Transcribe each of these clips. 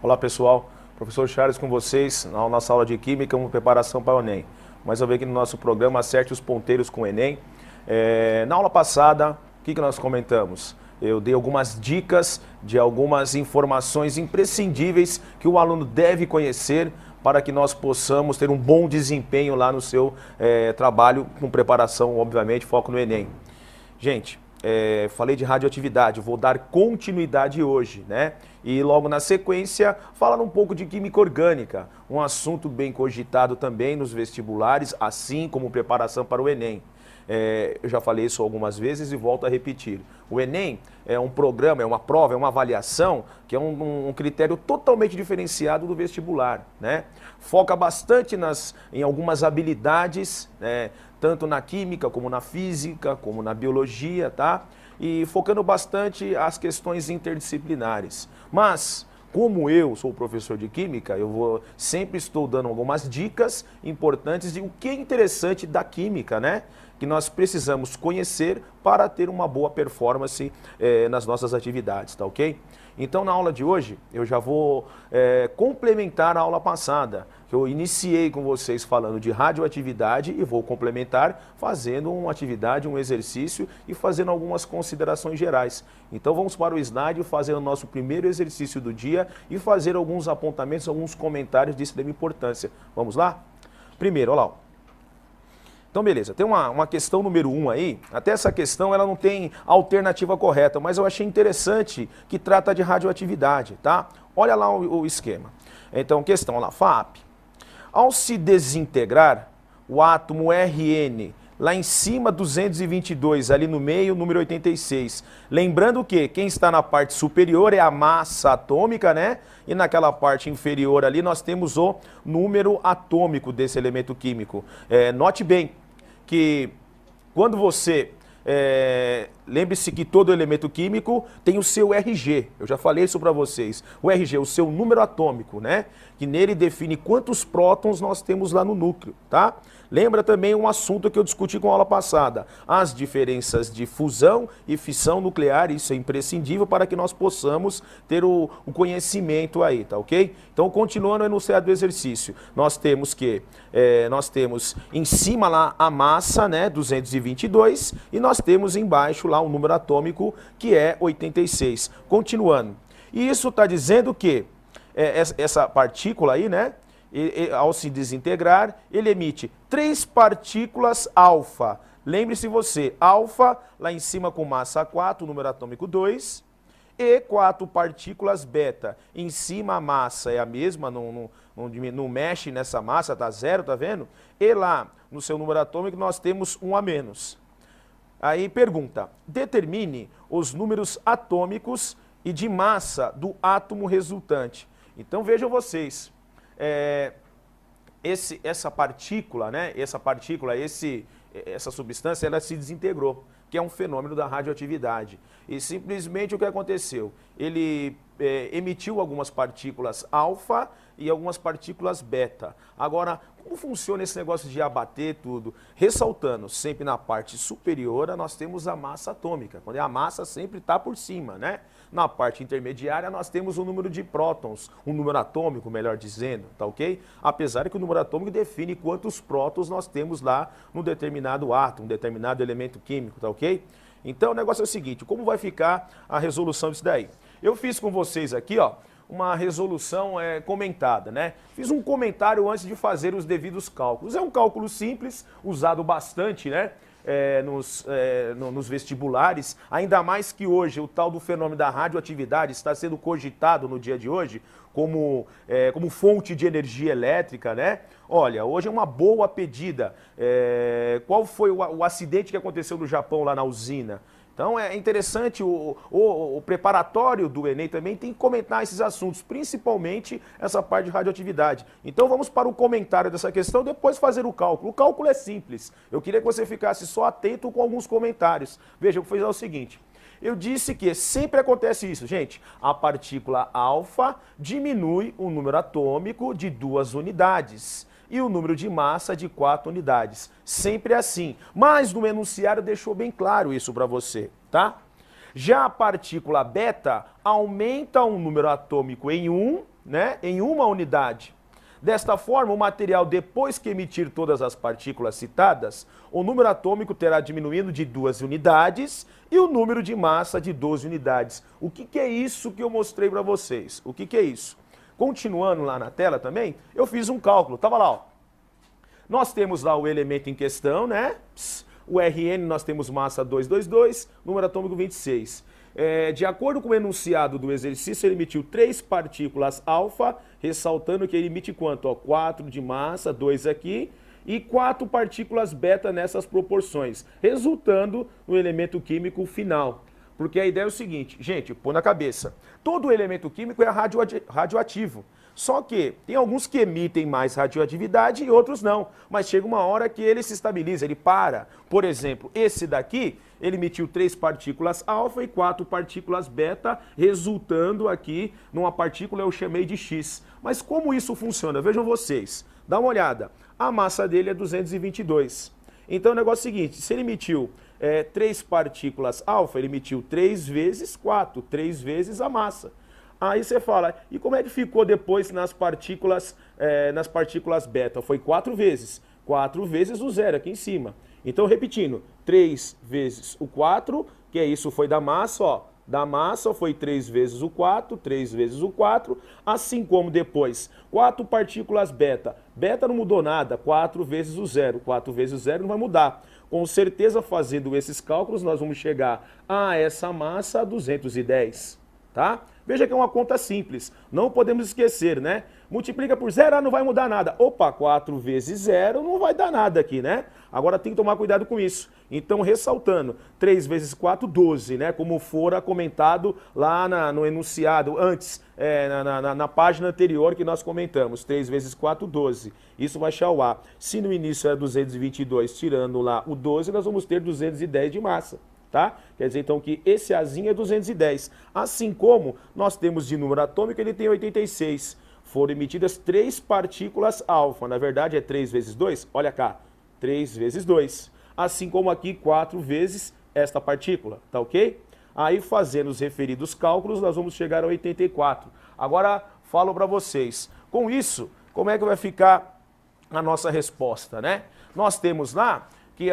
Olá pessoal, professor Charles com vocês na nossa aula de Química, uma preparação para o Enem. Mais uma vez aqui no nosso programa Acerte os Ponteiros com o Enem. Na aula passada, o que nós comentamos? Eu dei algumas dicas de algumas informações imprescindíveis que o aluno deve conhecer para que nós possamos ter um bom desempenho lá no seu trabalho, com preparação, obviamente, foco no Enem. Gente, falei de radioatividade, vou dar continuidade hoje, né? E logo na sequência, falar um pouco de química orgânica, um assunto bem cogitado também nos vestibulares, assim como preparação para o Enem. Eu já falei isso algumas vezes e volto a repetir. O Enem é um programa, é uma prova, é uma avaliação que é um critério totalmente diferenciado do vestibular, né? Foca bastante em algumas habilidades, né? Tanto na química, como na física, como na biologia, tá? E focando bastante as questões interdisciplinares. Mas, como eu sou professor de química, sempre estou dando algumas dicas importantes de o que é interessante da química, né? Que nós precisamos conhecer para ter uma boa performance nas nossas atividades, tá ok? Então, na aula de hoje, eu já vou complementar a aula passada, que eu iniciei com vocês falando de radioatividade e vou complementar fazendo uma atividade, um exercício e fazendo algumas considerações gerais. Então, vamos para o slide, fazer o nosso primeiro exercício do dia e fazer alguns apontamentos, alguns comentários de extrema importância. Vamos lá? Primeiro, olha lá. Então, beleza, tem uma questão número 1 aí, até essa questão ela não tem alternativa correta, mas eu achei interessante que trata de radioatividade, tá? Olha lá o esquema. Então, questão lá, FAP. Ao se desintegrar, o átomo Rn, lá em cima 222, ali no meio, número 86. Lembrando que quem está na parte superior é a massa atômica, né? E naquela parte inferior ali nós temos o número atômico desse elemento químico. Note bem que quando você... lembre-se que todo elemento químico tem o seu RG, eu já falei isso para vocês. O RG, o seu número atômico, né? Que nele define quantos prótons nós temos lá no núcleo, tá? Lembra também um assunto que eu discuti com a aula passada, as diferenças de fusão e fissão nuclear, isso é imprescindível para que nós possamos ter o conhecimento aí, tá ok? Então, continuando no enunciado do exercício, nós temos em cima lá a massa, né, 222, e nós temos embaixo lá o número atômico, que é 86. Continuando. E isso está dizendo que essa partícula aí, né, ao se desintegrar, ele emite 3 partículas alfa. Lembre-se você, alfa lá em cima com massa 4, número atômico 2, e 4 partículas beta. Em cima a massa é a mesma, não mexe nessa massa, tá zero, tá vendo? E lá no seu número atômico nós temos 1 a menos. Aí pergunta, determine os números atômicos e de massa do átomo resultante. Então vejam vocês, essa partícula, né, essa substância, ela se desintegrou, que é um fenômeno da radioatividade. E simplesmente o que aconteceu? Ele emitiu algumas partículas alfa e algumas partículas beta. Agora, como funciona esse negócio de abater tudo? Ressaltando, sempre na parte superior nós temos a massa atômica, quando a massa sempre está por cima, né? Na parte intermediária nós temos o número de prótons, um número atômico, melhor dizendo, tá ok? Apesar que o número atômico define quantos prótons nós temos lá num determinado átomo, um determinado elemento químico, tá ok? Então o negócio é o seguinte, como vai ficar a resolução disso daí? Eu fiz com vocês aqui, ó, uma resolução comentada, né? Fiz um comentário antes de fazer os devidos cálculos. É um cálculo simples, usado bastante, né? Nos vestibulares, ainda mais que hoje o tal do fenômeno da radioatividade está sendo cogitado no dia de hoje como fonte de energia elétrica, né? Olha, hoje é uma boa pedida. Qual foi o acidente que aconteceu no Japão lá na usina? Então é interessante, o preparatório do Enem também tem que comentar esses assuntos, principalmente essa parte de radioatividade. Então vamos para o comentário dessa questão, depois fazer o cálculo. O cálculo é simples, eu queria que você ficasse só atento com alguns comentários. Veja, eu vou fazer o seguinte, eu disse que sempre acontece isso, gente, a partícula alfa diminui o número atômico de 2 unidades. E o número de massa de 4 unidades. Sempre assim. Mas no enunciário deixou bem claro isso para você, tá? Já a partícula beta aumenta o número atômico em 1 né, em uma unidade. Desta forma, o material, depois que emitir todas as partículas citadas, o número atômico terá diminuído de 2 unidades e o número de massa de 12 unidades. O que é isso que eu mostrei para vocês? O que é isso? Continuando lá na tela também, eu fiz um cálculo. Tava lá, ó. Nós temos lá o elemento em questão, né? O Rn, nós temos massa 222, número atômico 26. De acordo com o enunciado do exercício, ele emitiu 3 partículas alfa, ressaltando que ele emite quanto? Ó, 4 de massa, 2 aqui, e 4 partículas beta nessas proporções, resultando no elemento químico final. Porque a ideia é o seguinte, gente, põe na cabeça, todo elemento químico é radioativo. Só que tem alguns que emitem mais radioatividade e outros não. Mas chega uma hora que ele se estabiliza, ele para. Por exemplo, esse daqui, ele emitiu 3 partículas alfa e 4 partículas beta, resultando aqui numa partícula eu chamei de X. Mas como isso funciona? Vejam vocês, dá uma olhada. A massa dele é 222. Então o negócio é o seguinte, se ele emitiu 3 partículas alfa, ele emitiu 3 vezes 4, 3 vezes a massa. Aí você fala, e como é que ficou depois nas partículas beta? Foi 4 vezes. 4 vezes o zero aqui em cima. Então, repetindo, 3 vezes o 4, que é isso, foi da massa, ó. Da massa foi 3 vezes o 4, 3 vezes o 4, assim como depois, 4 partículas beta. Beta não mudou nada, 4 vezes o zero. 4 vezes o zero não vai mudar. Com certeza, fazendo esses cálculos, nós vamos chegar a essa massa a 210, tá? Veja que é uma conta simples, não podemos esquecer, né? Multiplica por zero, não vai mudar nada. Opa, 4 vezes zero não vai dar nada aqui, né? Agora tem que tomar cuidado com isso. Então, ressaltando, 3 vezes 4, 12, né? Como fora comentado lá no enunciado, antes, na página anterior que nós comentamos. 3 vezes 4, 12. Isso vai chauar. Se no início era 222, tirando lá o 12, nós vamos ter 210 de massa. Tá? Quer dizer, então, que esse Azinho é 210. Assim como nós temos de número atômico, ele tem 86. Foram emitidas 3 partículas alfa. Na verdade, é 3 vezes 2? Olha cá, 3 vezes 2. Assim como aqui, 4 vezes esta partícula, tá ok? Aí, fazendo os referidos cálculos, nós vamos chegar a 84. Agora, falo para vocês. Com isso, como é que vai ficar a nossa resposta, né? Nós temos lá que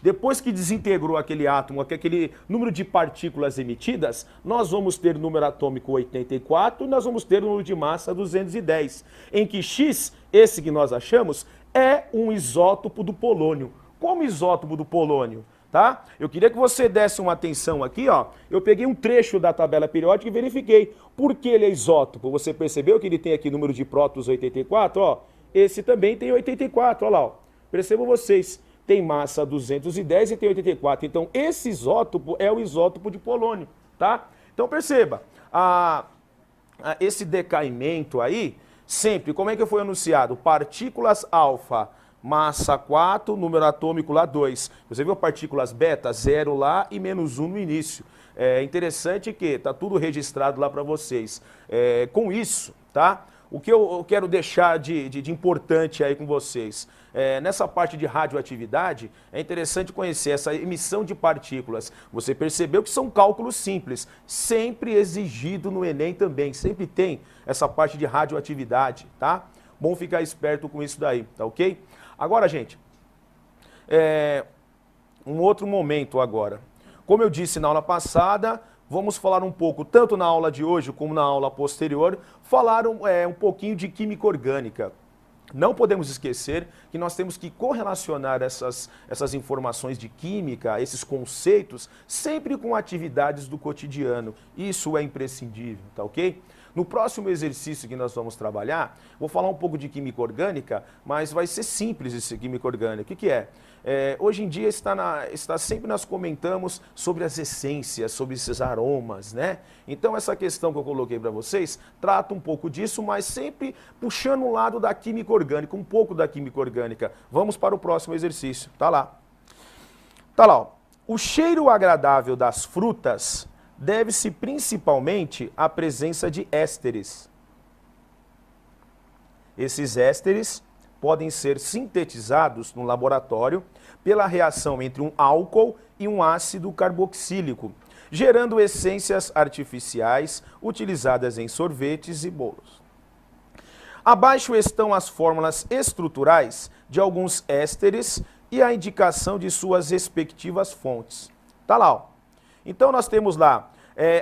depois que desintegrou aquele átomo, aquele número de partículas emitidas, nós vamos ter número atômico 84 e nós vamos ter número de massa 210, em que X, esse que nós achamos, é um isótopo do polônio. Como isótopo do polônio? Tá? Eu queria que você desse uma atenção aqui, ó. Eu peguei um trecho da tabela periódica e verifiquei por que ele é isótopo. Você percebeu que ele tem aqui número de prótons 84, ó? Esse também tem 84, ó lá, ó. Percebam vocês. Tem massa 210 e tem 84. Então, esse isótopo é o isótopo de polônio, tá? Então, perceba, esse decaimento aí, sempre, como é que foi anunciado? Partículas alfa, massa 4, número atômico lá 2. Você viu partículas beta? 0 lá e menos 1 no início. É interessante que tá tudo registrado lá para vocês. Com isso, tá? O que eu quero deixar de importante aí com vocês, nessa parte de radioatividade, é interessante conhecer essa emissão de partículas. Você percebeu que são cálculos simples, sempre exigido no Enem também, sempre tem essa parte de radioatividade, tá? Bom ficar esperto com isso daí, tá ok? Agora, gente, um outro momento agora. Como eu disse na aula passada, vamos falar um pouco, tanto na aula de hoje como na aula posterior, falar um pouquinho de química orgânica. Não podemos esquecer que nós temos que correlacionar essas informações de química, esses conceitos, sempre com atividades do cotidiano. Isso é imprescindível, tá ok? No próximo exercício que nós vamos trabalhar, vou falar um pouco de química orgânica, mas vai ser simples esse química orgânica. O que é? Hoje em dia sempre nós comentamos sobre as essências, sobre esses aromas, né? Então essa questão que eu coloquei para vocês trata um pouco disso, mas sempre puxando o lado da química orgânica, um pouco da química orgânica. Vamos para o próximo exercício. Tá lá. Tá lá, ó. O cheiro agradável das frutas deve-se principalmente à presença de ésteres. Esses ésteres podem ser sintetizados no laboratório pela reação entre um álcool e um ácido carboxílico, gerando essências artificiais utilizadas em sorvetes e bolos. Abaixo estão as fórmulas estruturais de alguns ésteres e a indicação de suas respectivas fontes. Tá lá, ó. Então nós temos lá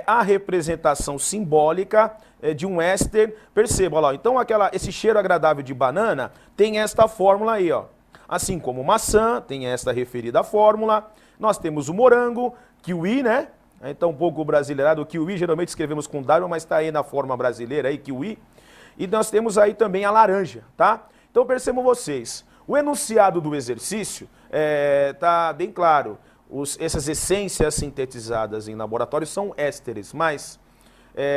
a representação simbólica de um éster. Perceba lá, então esse cheiro agradável de banana tem esta fórmula aí, ó. Assim como maçã, tem esta referida fórmula. Nós temos o morango, kiwi, né? Então um pouco brasileirado, o kiwi geralmente escrevemos com W, mas está aí na forma brasileira aí, kiwi. E nós temos aí também a laranja, tá? Então percebam vocês, o enunciado do exercício tá bem claro. Essas essências sintetizadas em laboratório são ésteres, mas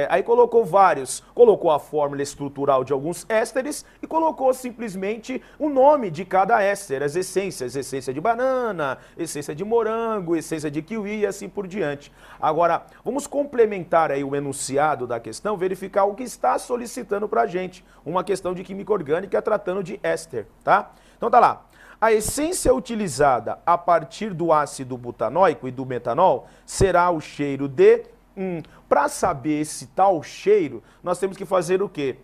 aí colocou a fórmula estrutural de alguns ésteres e colocou simplesmente o nome de cada éster, as essências, essência de banana, essência de morango, essência de kiwi e assim por diante. Agora, vamos complementar aí o enunciado da questão, verificar o que está solicitando para a gente, uma questão de química orgânica tratando de éster, tá? Então tá lá. A essência utilizada a partir do ácido butanóico e do metanol será o cheiro de... Para saber esse tal cheiro, nós temos que fazer o quê?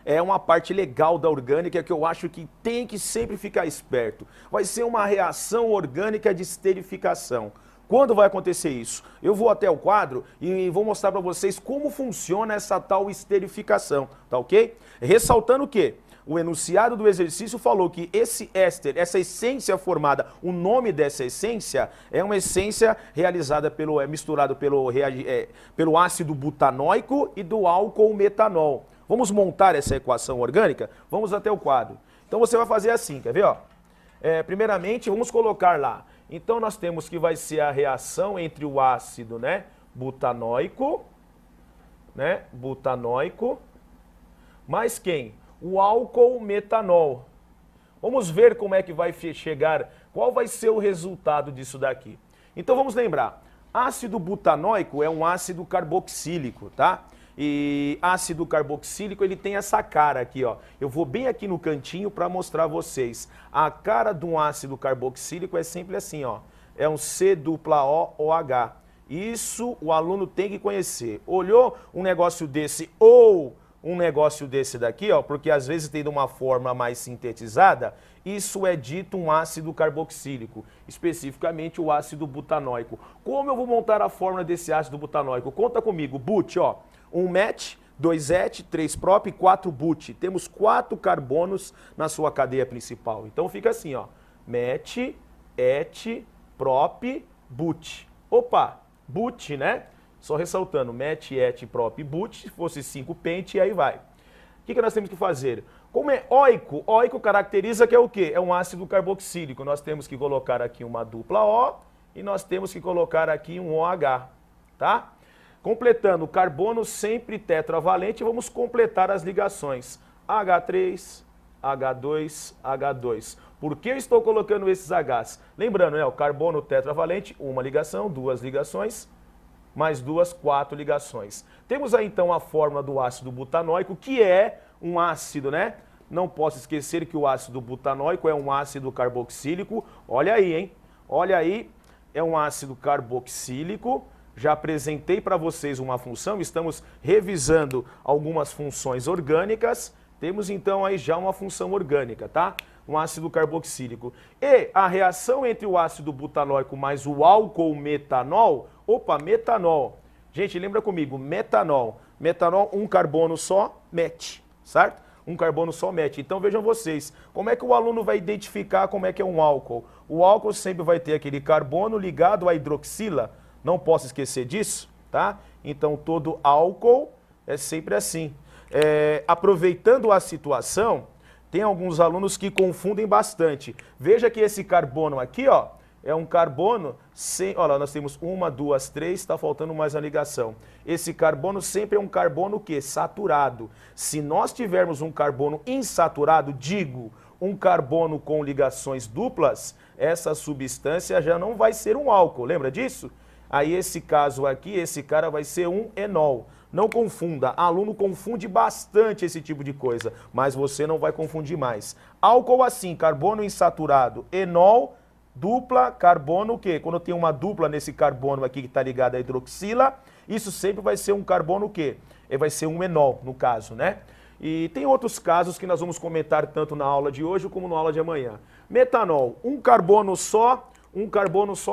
É uma parte legal da orgânica que eu acho que tem que sempre ficar esperto. Vai ser uma reação orgânica de esterificação. Quando vai acontecer isso? Eu vou até o quadro e vou mostrar para vocês como funciona essa tal esterificação, tá ok? Ressaltando o quê? O enunciado do exercício falou que esse éster, essa essência formada, o nome dessa essência é uma essência realizada misturado pelo ácido butanóico e do álcool metanol. Vamos montar essa equação orgânica? Vamos até o quadro. Então você vai fazer assim, quer ver? Ó? Primeiramente, vamos colocar lá. Então nós temos que vai ser a reação entre o ácido, né, butanóico, mais quem? O álcool metanol. Vamos ver como é que vai chegar, qual vai ser o resultado disso daqui. Então vamos lembrar, ácido butanóico é um ácido carboxílico, tá? E ácido carboxílico, ele tem essa cara aqui, ó. Eu vou bem aqui no cantinho para mostrar a vocês. A cara de um ácido carboxílico é sempre assim, ó. É um COOH. Isso o aluno tem que conhecer. Olhou um negócio desse ou um negócio desse daqui, ó, porque às vezes tem de uma forma mais sintetizada, isso é dito um ácido carboxílico, especificamente o ácido butanóico. Como eu vou montar a fórmula desse ácido butanóico? Conta comigo, but, ó, 1 met, 2 et, 3 prop e 4 but. Temos 4 carbonos na sua cadeia principal. Então fica assim, ó, met, et, prop, but. Opa, but, né? Só ressaltando, met, et, prop, but, se fosse 5 pente, e aí vai. O que nós temos que fazer? Como é oico caracteriza que é o quê? É um ácido carboxílico. Nós temos que colocar aqui uma dupla O e nós temos que colocar aqui um OH, tá? Completando, carbono sempre tetravalente, vamos completar as ligações. H3, H2, H2. Por que eu estou colocando esses Hs? Lembrando, né, o carbono tetravalente, uma ligação, 2 ligações, mais 2, 4 ligações. Temos aí então a fórmula do ácido butanóico, que é um ácido, né? Não posso esquecer que o ácido butanóico é um ácido carboxílico. Olha aí, hein? Olha aí, é um ácido carboxílico. Já apresentei para vocês uma função, estamos revisando algumas funções orgânicas. Temos então aí já uma função orgânica, tá? Um ácido carboxílico. E a reação entre o ácido butanóico mais o álcool metanol, metanol. Gente, lembra comigo, metanol. Metanol, um carbono só, met, certo? Um carbono só met. Então vejam vocês, como é que o aluno vai identificar como é que é um álcool? O álcool sempre vai ter aquele carbono ligado à hidroxila. Não posso esquecer disso, tá? Então todo álcool é sempre assim. Aproveitando a situação, tem alguns alunos que confundem bastante. Veja que esse carbono aqui, ó, é um carbono sem... Olha, nós temos 1, 2, 3, está faltando mais uma ligação. Esse carbono sempre é um carbono o quê? Saturado. Se nós tivermos um carbono insaturado, digo, um carbono com ligações duplas, essa substância já não vai ser um álcool, lembra disso? Aí esse caso aqui, esse cara vai ser um enol. Não confunda, aluno confunde bastante esse tipo de coisa, mas você não vai confundir mais. Álcool assim, carbono insaturado, enol, dupla, carbono o quê? Quando tem uma dupla nesse carbono aqui que está ligado à hidroxila, isso sempre vai ser um carbono o quê? Vai ser um enol, no caso, né? E tem outros casos que nós vamos comentar tanto na aula de hoje como na aula de amanhã. Metanol, um carbono só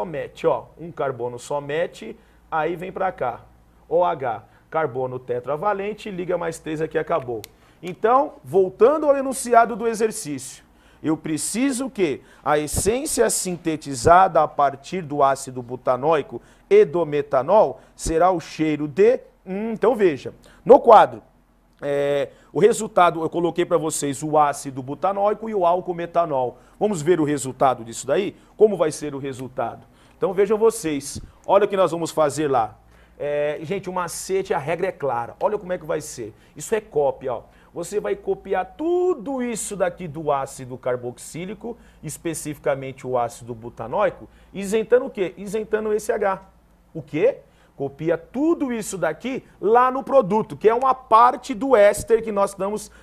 mete, ó. Um carbono só mete, aí vem para cá. OH, carbono tetravalente, liga mais 3 aqui, acabou. Então, voltando ao enunciado do exercício, eu preciso que a essência sintetizada a partir do ácido butanóico e do metanol será o cheiro de... Então veja, no quadro, o resultado, eu coloquei para vocês o ácido butanóico e o álcool metanol. Vamos ver o resultado disso daí? Como vai ser o resultado? Então vejam vocês, olha o que nós vamos fazer lá. Gente, o macete, a regra é clara. Olha como é que vai ser. Isso é cópia, ó. Você vai copiar tudo isso daqui do ácido carboxílico, especificamente o ácido butanóico, isentando o quê? Isentando esse H. O quê? Copia tudo isso daqui lá no produto, que é uma parte do éster que nós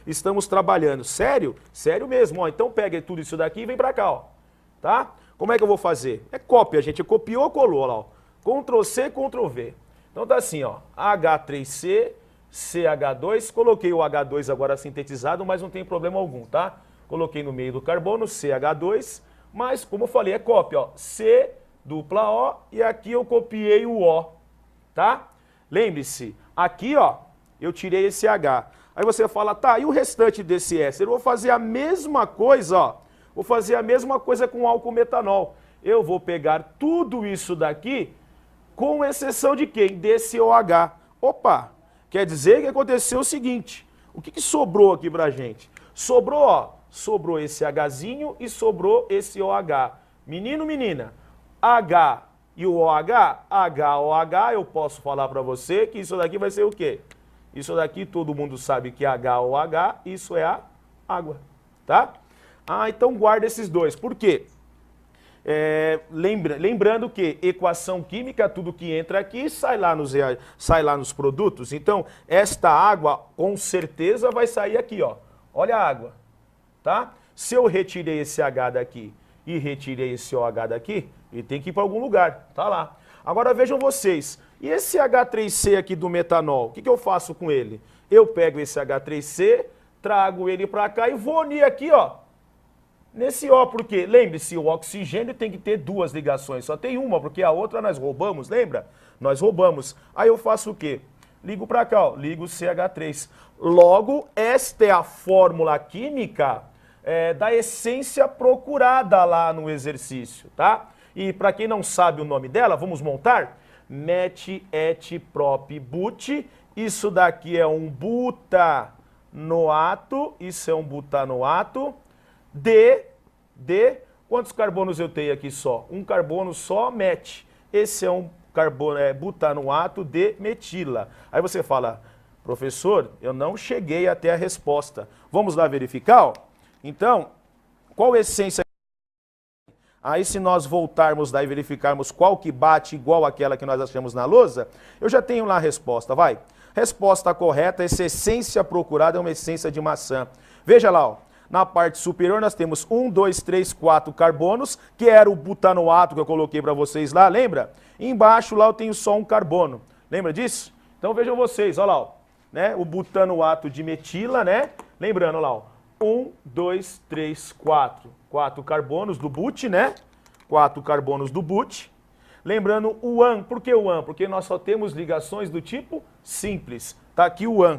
estamos trabalhando. Sério? Sério mesmo. Ó. Então pega tudo isso daqui e vem pra cá, ó. Tá? Como é que eu vou fazer? É cópia, gente. Copiou, colou, lá, ó. Ctrl C, Ctrl V. Então tá assim, ó. H3C, CH2. Coloquei o H2 agora sintetizado, mas não tem problema algum, tá? Coloquei no meio do carbono, CH2. Mas, como eu falei, é cópia, ó. C, dupla O, e aqui eu copiei o O. Tá? Lembre-se, aqui ó, eu tirei esse H. Aí você fala, tá, e o restante desse éster? Eu vou fazer a mesma coisa, ó. Vou fazer a mesma coisa com álcool metanol. Eu vou pegar tudo isso daqui, com exceção de quem? Desse OH. Opa, quer dizer que aconteceu o seguinte. O que sobrou aqui pra gente? Sobrou, ó, sobrou esse Hzinho e sobrou esse OH. Menino, menina, H e o OH, HOH, eu posso falar para você que isso daqui vai ser o quê? Isso daqui todo mundo sabe que HOH, isso é a água, tá? Ah, então guarda esses dois. Por quê? Lembrando que equação química, tudo que entra aqui sai lá nos produtos. Então, esta água com certeza vai sair aqui, ó. Olha a água, tá? Se eu retirei esse H daqui e retirei esse OH daqui, ele tem que ir para algum lugar, tá lá. Agora vejam vocês, e esse H3C aqui do metanol, o que eu faço com ele? Eu pego esse H3C, trago ele para cá e vou unir aqui, ó, nesse O, porque lembre-se, o oxigênio tem que ter duas ligações, só tem uma, porque a outra nós roubamos, lembra? Nós roubamos. Aí eu faço o quê? Ligo para cá, ó, ligo o CH3. Logo, esta é a fórmula química da essência procurada lá no exercício, tá? E para quem não sabe o nome dela, vamos montar? Met-et-prop-but. Isso daqui é um butanoato. Isso é um butanoato de... Quantos carbonos eu tenho aqui só? Um carbono só, met. Esse é um butanoato de metila. Aí você fala, professor, eu não cheguei até a resposta. Vamos lá verificar? Ó. Então, qual essência? Aí se nós voltarmos lá e verificarmos qual que bate igual àquela que nós achamos na lousa, eu já tenho lá a resposta, vai. Resposta correta, essa essência procurada é uma essência de maçã. Veja lá, ó, na parte superior nós temos 1, 2, 3, 4 carbonos, que era o butanoato que eu coloquei para vocês lá, lembra? E embaixo lá eu tenho só um carbono, lembra disso? Então vejam vocês, olha lá, ó, né? O butanoato de metila, né? Lembrando lá, ó. 1, 2, 3, 4. 4 carbonos do but, né? 4 carbonos do but. Lembrando o AN. Por que o AN? Porque nós só temos ligações do tipo simples. Tá aqui o AN.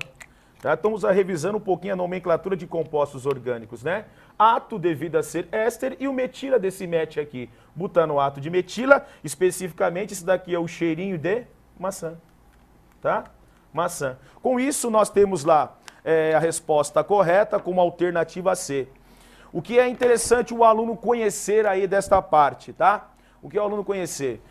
Tá? Estamos revisando um pouquinho a nomenclatura de compostos orgânicos, né? Ato devido a ser éster e o metila desse met aqui. Butanoato de metila. Especificamente, esse daqui é o cheirinho de maçã. Tá? Maçã. Com isso, nós temos lá a resposta correta como alternativa C. O que é interessante o aluno conhecer aí desta parte, tá? O que é o aluno conhecer?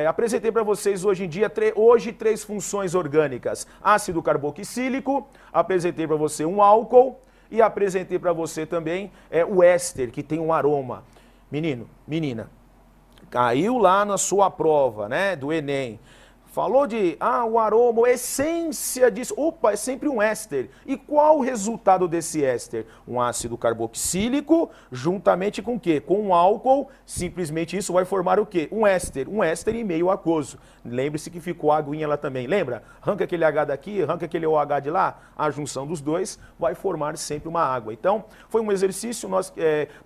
Apresentei para vocês hoje em dia, três funções orgânicas. Ácido carboxílico, apresentei para você um álcool e apresentei para você também o éster, que tem um aroma. Menino, menina, caiu lá na sua prova, né, do Enem. Falou de, o aroma, a essência disso. Opa, é sempre um éster. E qual o resultado desse éster? Um ácido carboxílico, juntamente com o quê? Com um álcool, simplesmente isso vai formar o quê? Um éster em meio aquoso. Lembre-se que ficou a aguinha lá também, lembra? Arranca aquele H daqui, arranca aquele OH de lá, a junção dos dois vai formar sempre uma água. Então, foi um exercício, nós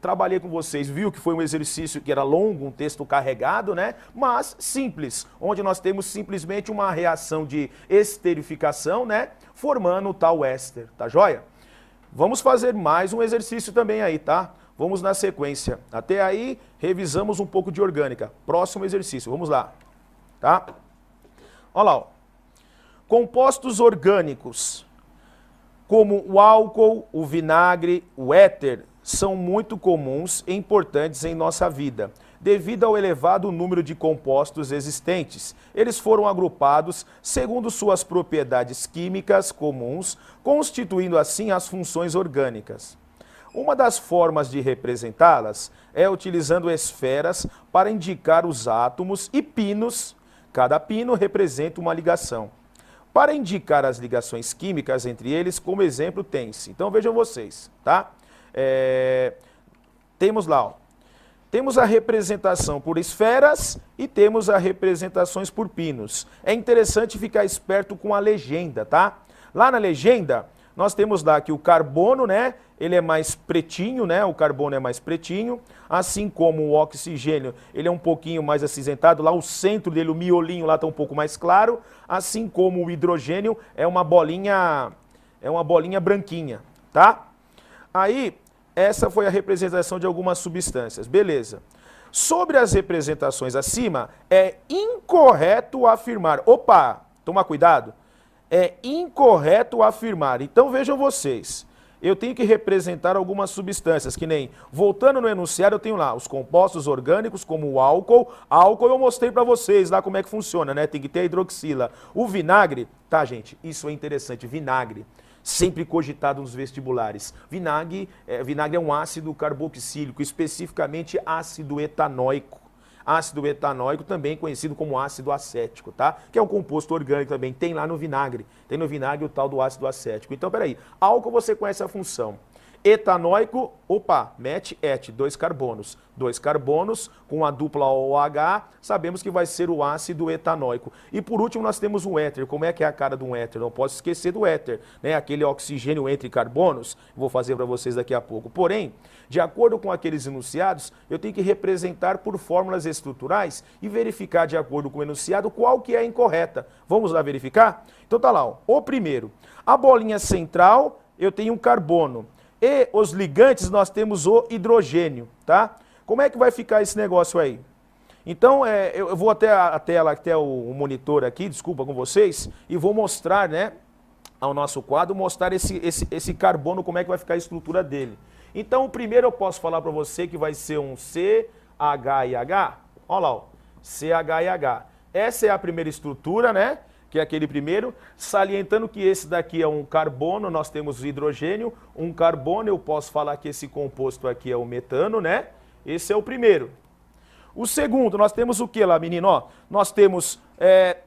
trabalhei com vocês, viu que foi um exercício que era longo, um texto carregado, né? Mas simples, onde nós temos simplesmente uma reação de esterificação, né? Formando o tal éster, tá joia? Vamos fazer mais um exercício também aí, tá? Vamos na sequência. Até aí, revisamos um pouco de orgânica. Próximo exercício, vamos lá, tá? Olha lá, ó. Compostos orgânicos, como o álcool, o vinagre, o éter, são muito comuns e importantes em nossa vida. Devido ao elevado número de compostos existentes, eles foram agrupados segundo suas propriedades químicas comuns, constituindo assim as funções orgânicas. Uma das formas de representá-las é utilizando esferas para indicar os átomos e pinos. Cada pino representa uma ligação. Para indicar as ligações químicas entre eles, como exemplo, tem-se. Então vejam vocês, tá? Temos lá, ó. Temos a representação por esferas e temos as representações por pinos. É interessante ficar esperto com a legenda, tá? Lá na legenda, nós temos lá que o carbono, né? Ele é mais pretinho, né? O carbono é mais pretinho. Assim como o oxigênio, ele é um pouquinho mais acinzentado. Lá o centro dele, o miolinho lá está um pouco mais claro. Assim como o hidrogênio é uma bolinha branquinha, tá? Aí, essa foi a representação de algumas substâncias. Beleza. Sobre as representações acima, é incorreto afirmar. Opa, toma cuidado. É incorreto afirmar. Então vejam vocês. Eu tenho que representar algumas substâncias, que nem, voltando no enunciado, eu tenho lá os compostos orgânicos, como o álcool. Álcool eu mostrei para vocês lá como é que funciona, né? Tem que ter a hidroxila. O vinagre, tá, gente? Isso é interessante. Vinagre. Sempre cogitado nos vestibulares. Vinagre é um ácido carboxílico, especificamente ácido etanóico. Ácido etanóico, também conhecido como ácido acético, tá? Que é um composto orgânico também, tem lá no vinagre. Tem no vinagre o tal do ácido acético. Então, peraí, álcool você conhece a função. Etanóico, opa, mete, et, dois carbonos. Dois carbonos com a dupla OH, sabemos que vai ser o ácido etanóico. E por último nós temos um éter. Como é que é a cara de um éter? Não posso esquecer do éter, né? Aquele oxigênio entre carbonos, vou fazer para vocês daqui a pouco. Porém, de acordo com aqueles enunciados, eu tenho que representar por fórmulas estruturais e verificar de acordo com o enunciado qual que é a incorreta. Vamos lá verificar? Então tá lá, ó. O primeiro, a bolinha central, eu tenho um carbono. E os ligantes nós temos o hidrogênio, tá? Como é que vai ficar esse negócio aí? Então, eu vou até a tela, até o monitor aqui, desculpa com vocês, e vou mostrar, né, ao nosso quadro, mostrar esse carbono, como é que vai ficar a estrutura dele. Então, o primeiro eu posso falar para você que vai ser um CHIH, olha lá, ó, CHIH. Essa é a primeira estrutura, né? Que é aquele primeiro, salientando que esse daqui é um carbono, nós temos o hidrogênio, um carbono, eu posso falar que esse composto aqui é o metano, né? Esse é o primeiro. O segundo, nós temos o que lá, menino? Ó, nós temos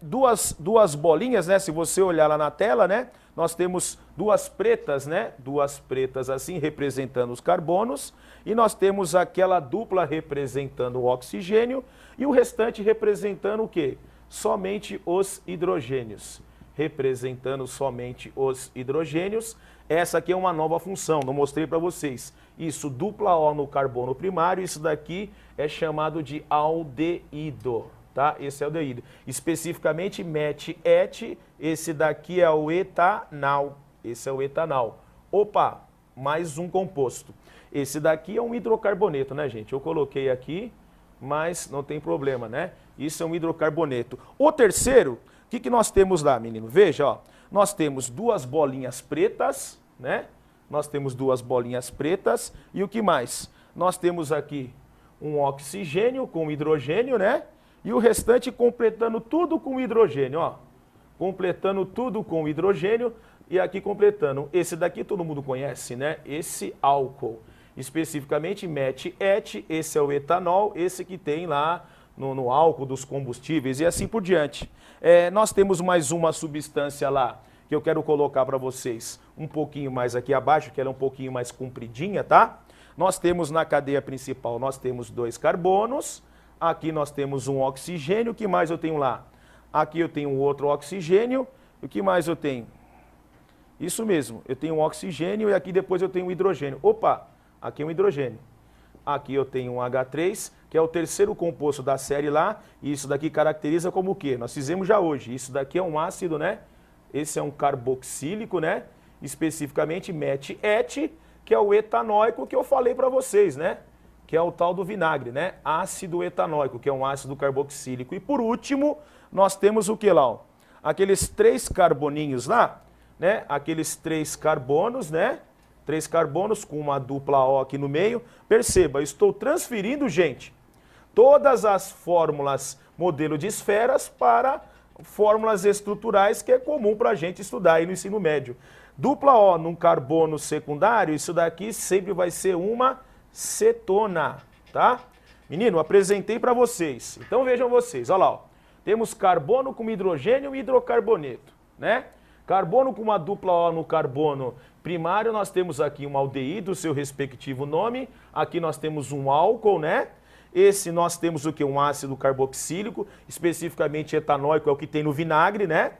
duas bolinhas, né? Se você olhar lá na tela, né? Nós temos duas pretas, né? Duas pretas assim, representando os carbonos. E nós temos aquela dupla representando o oxigênio e o restante representando o quê? Somente os hidrogênios, representando somente os hidrogênios. Essa aqui é uma nova função, não mostrei para vocês. Isso, dupla O no carbono primário, isso daqui é chamado de aldeído, tá? Esse é o aldeído. Especificamente mete, et, esse daqui é o etanal, esse é o etanal. Opa, mais um composto. Esse daqui é um hidrocarboneto, né, gente? Eu coloquei aqui, mas não tem problema, né? Isso é um hidrocarboneto. O terceiro, o que nós temos lá, menino? Veja, ó, nós temos duas bolinhas pretas, né? Nós temos duas bolinhas pretas. E o que mais? Nós temos aqui um oxigênio com hidrogênio, né? E o restante completando tudo com hidrogênio, ó. Completando tudo com hidrogênio e aqui completando. Esse daqui todo mundo conhece, né? Esse álcool. Especificamente mete, et, esse é o etanol, esse que tem lá no álcool dos combustíveis e assim por diante. Nós temos mais uma substância lá que eu quero colocar para vocês um pouquinho mais aqui abaixo, que ela é um pouquinho mais compridinha, tá? Nós temos na cadeia principal, nós temos 2 carbonos, aqui nós temos um oxigênio, o que mais eu tenho lá? Aqui eu tenho outro oxigênio, o que mais eu tenho? Isso mesmo, eu tenho um oxigênio e aqui depois eu tenho um hidrogênio. Opa, aqui é um hidrogênio. Aqui eu tenho um H3, que é o terceiro composto da série lá, e isso daqui caracteriza como o quê? Nós fizemos já hoje, isso daqui é um ácido, né? Esse é um carboxílico, né? Especificamente MET-ET, que é o etanóico que eu falei para vocês, né? Que é o tal do vinagre, né? Ácido etanóico, que é um ácido carboxílico. E por último, nós temos o que lá? Ó? Aqueles 3 carboninhos lá, né? Aqueles 3 carbonos, né? 3 carbonos com uma dupla O aqui no meio. Perceba, eu estou transferindo, gente, todas as fórmulas modelo de esferas para fórmulas estruturais que é comum para a gente estudar aí no ensino médio. Dupla O num carbono secundário, isso daqui sempre vai ser uma cetona, tá? Menino, apresentei para vocês. Então vejam vocês, olha lá, ó. Temos carbono com hidrogênio e hidrocarboneto, né? Carbono com uma dupla O no carbono primário, nós temos aqui um aldeído, seu respectivo nome. Aqui nós temos um álcool, né? Esse nós temos o que? Um ácido carboxílico, especificamente etanóico, é o que tem no vinagre, né?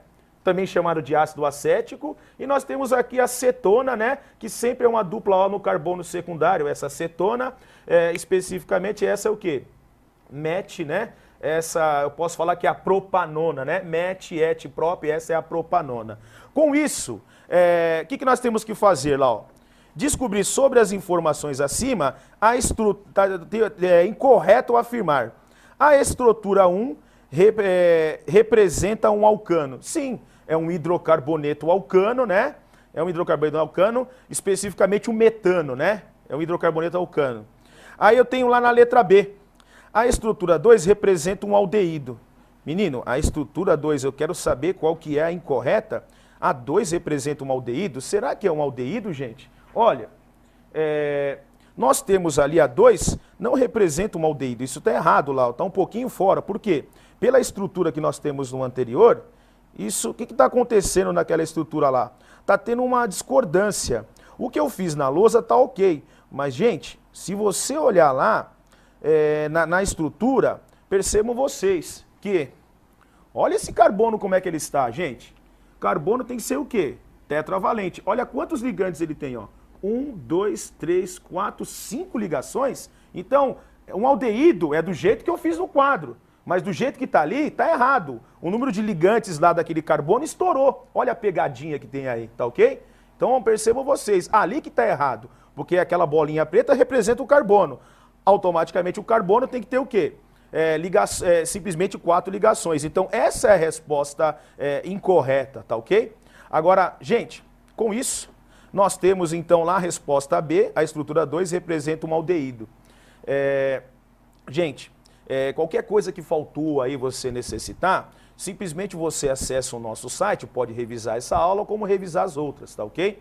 Também chamado de ácido acético. E nós temos aqui a cetona, né? Que sempre é uma dupla O no carbono secundário. Essa cetona, especificamente essa é o quê? MET, né? Essa, eu posso falar que é a propanona, né? MET, ET, prop, essa é a propanona. Com isso, o que nós temos que fazer lá, ó? Descobrir sobre as informações acima, é incorreto afirmar. A estrutura 1 representa um alcano. Sim, é um hidrocarboneto alcano, né? É um hidrocarboneto alcano, especificamente o metano, né? É um hidrocarboneto alcano. Aí eu tenho lá na letra B. A estrutura 2 representa um aldeído. Menino, a estrutura 2, eu quero saber qual que é a incorreta. A 2 representa um aldeído. Será que é um aldeído, gente? Olha, nós temos ali a 2, não representa um aldeído. Isso está errado lá, está um pouquinho fora. Por quê? Pela estrutura que nós temos no anterior, o que está acontecendo naquela estrutura lá? Está tendo uma discordância. O que eu fiz na lousa está ok. Mas, gente, se você olhar lá, na estrutura, percebam vocês que, olha esse carbono como é que ele está, gente. Carbono tem que ser o quê? Tetravalente. Olha quantos ligantes ele tem, ó. 1, 2, 3, 4, 5 ligações. Então, um aldeído é do jeito que eu fiz no quadro. Mas do jeito que está ali, está errado. O número de ligantes lá daquele carbono estourou. Olha a pegadinha que tem aí, tá ok? Então percebam vocês, ali que está errado. Porque aquela bolinha preta representa o carbono. Automaticamente o carbono tem que ter o quê? Simplesmente 4 ligações. Então essa é a resposta incorreta, tá ok? Agora, gente, com isso, nós temos então lá a resposta B, a estrutura 2 representa um aldeído. Gente, qualquer coisa que faltou aí você necessitar, simplesmente você acessa o nosso site, pode revisar essa aula como revisar as outras, tá ok?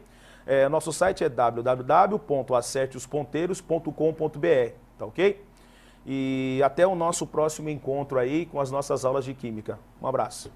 Nosso site é www.acerteosponteiros.com.br, tá ok? E até o nosso próximo encontro aí com as nossas aulas de Química. Um abraço.